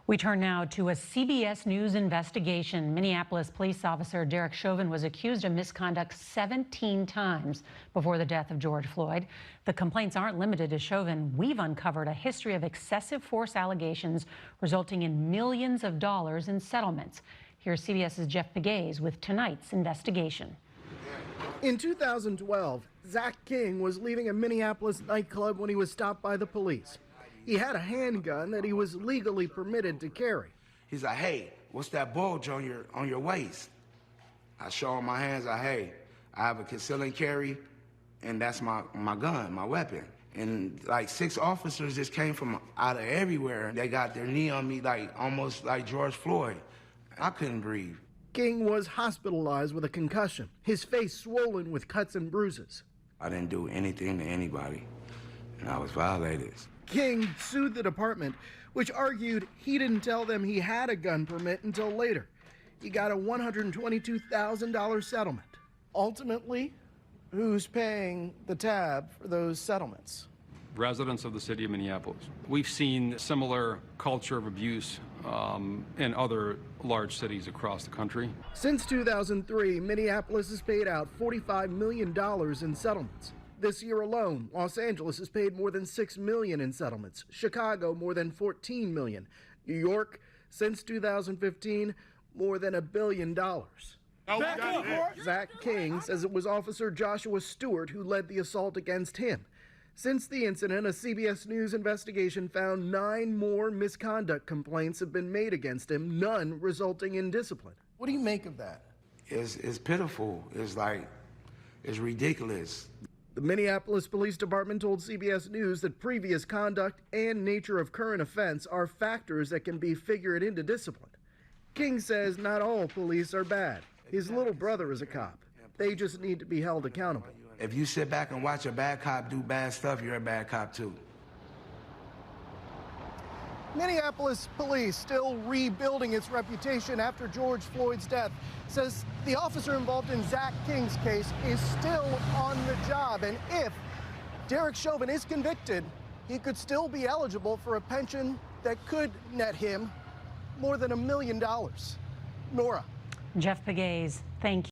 We turn now to a CBS News investigation. Minneapolis police officer Derek Chauvin was accused of misconduct 17 times before the death of George Floyd. The complaints aren't limited to Chauvin. We've uncovered a history of excessive force allegations resulting in millions of dollars in settlements. Here's CBS's Jeff Pegues with tonight's investigation. In 2012, Zach King was leaving a Minneapolis nightclub when he was stopped by the police. He had a handgun that he was legally permitted to carry. He's like, "Hey, what's that bulge on your waist?" I show him my hands. I have a conceal and carry, and that's my gun, my weapon. And like 6 officers just came from out of everywhere. They got their knee on me, like almost like George Floyd. I couldn't breathe. King was hospitalized with a concussion, his face swollen with cuts and bruises. I didn't do anything to anybody, and I was violated. King sued the department, which argued he didn't tell them he had a gun permit until later. He got a $122,000 settlement. Ultimately, who's paying the tab for those settlements? Residents of the city of Minneapolis. We've seen similar culture of abuse in other large cities across the country. Since 2003, Minneapolis has paid out $45 million in settlements. This year alone, Los Angeles has paid more than $6 million in settlements, Chicago more than $14 million, New York, since 2015, more than $1 billion. Zach King says it was Officer Joshua Stewart who led the assault against him. Since the incident, a CBS News investigation found 9 more misconduct complaints have been made against him, none resulting in discipline. What do you make of that? It's pitiful. It's ridiculous. The Minneapolis Police Department told CBS News that previous conduct and nature of current offense are factors that can be figured into discipline. King says not all police are bad. His little brother is a cop. They just need to be held accountable. If you sit back and watch a bad cop do bad stuff, you're a bad cop too. Minneapolis police, still rebuilding its reputation after George Floyd's death, says the officer involved in Zach King's case is still on the job. And if Derek Chauvin is convicted, he could still be eligible for a pension that could net him more than $1 million. Nora. Jeff Pegues, thank you.